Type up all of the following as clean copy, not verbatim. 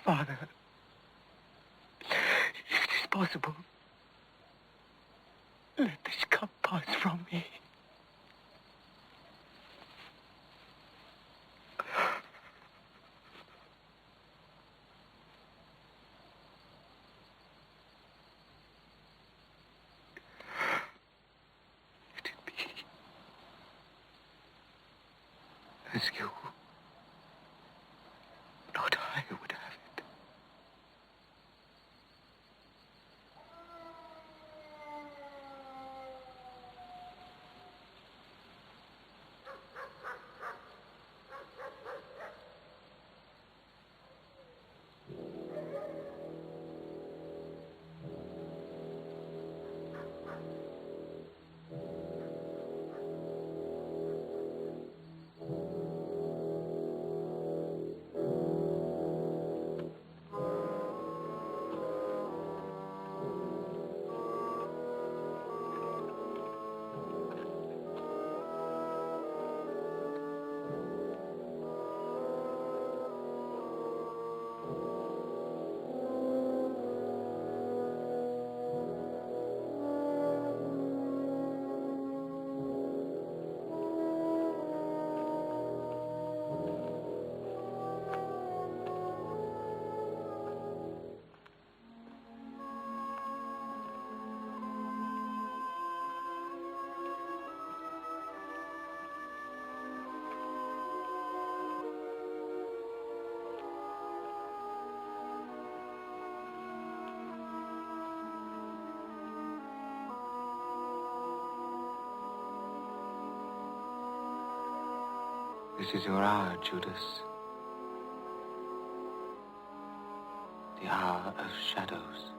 Father, if it is possible, let this cup pass from me. Let it be as you, not I, would have it. This is your hour, Judas. The hour of shadows.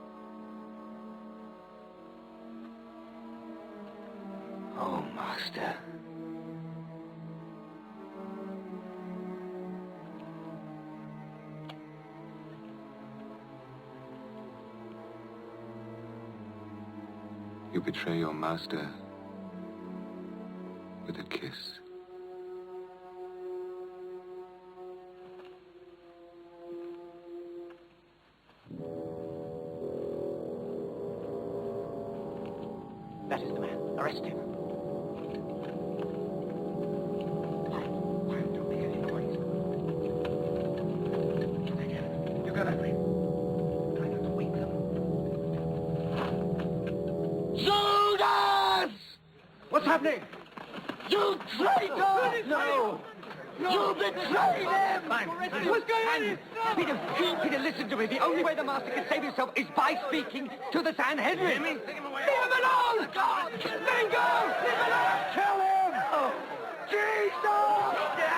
Oh, Master. You betray your master with a kiss. That is the man. Arrest him. Quiet, don't make any noise. Again, you got that thing. Try not to wake them. Judas! What's happening? You traitor! No! You betrayed him! Fine. What's going on here? Peter, listen to me. The only way the master can save himself is by speaking to the Sanhedrin. Leave him alone! God! Let him go! Leave him alone! Kill him! Oh. Jesus!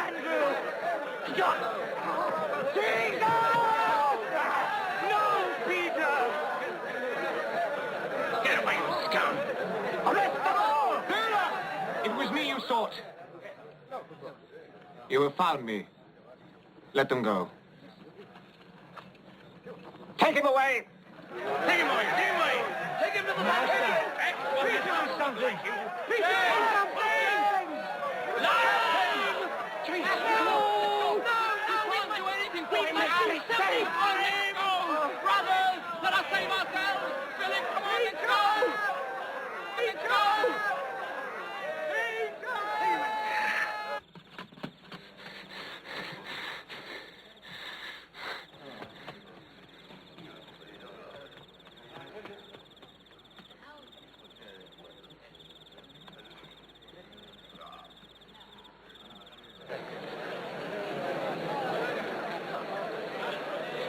Andrew! God! Jesus! No, Peter! Get away, you scum! Arrest them all! Peter! It was me you sought. You have found me. Let them go. Take him away! Take him away! Take him away! Take him to the back! Please do something! Please do something! Lion! Jesus! No! We can't do anything for him! We must be safe for him! Brothers! Let us save ourselves! Philip, come on, let's go! Let's go!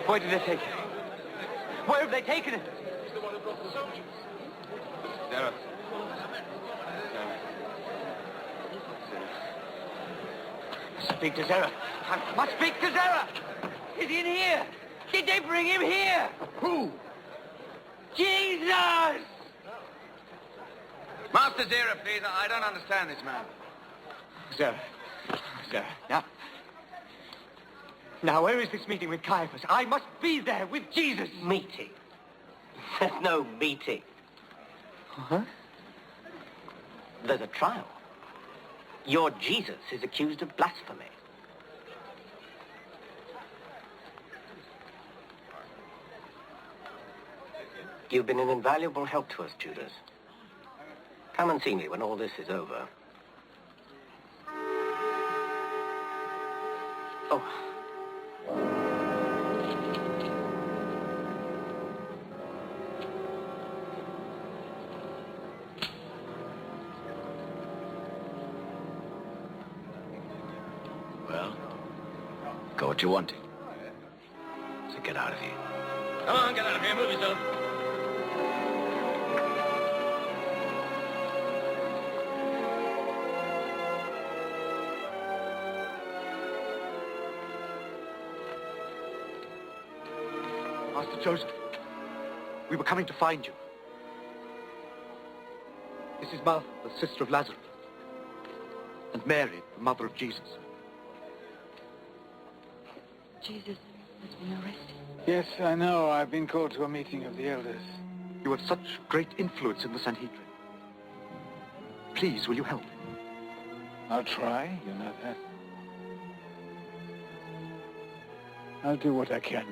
Where did they take it? Where have they taken it? He's the one who brought the soldiers. Sarah. Speak to Zerah. I must speak to Zerah. Is he in here? Did they bring him here? Who? Jesus! Master Zera, please. I don't understand this man. Zerah. Now, where is this meeting with Caiaphas? I must be there with Jesus. Meeting? There's no meeting. Huh? There's a trial. Your Jesus is accused of blasphemy. You've been an invaluable help to us, Judas. Come and see me when all this is over. Oh. Well, got what you wanted. So get out of here. Come on, get out of here. Move yourself. Master Joseph, we were coming to find you. This is Martha, the sister of Lazarus, and Mary, the mother of Jesus. Jesus has been arrested. Yes, I know. I've been called to a meeting of the elders. You have such great influence in the Sanhedrin. Please, will you help? I'll try, you know that. I'll do what I can.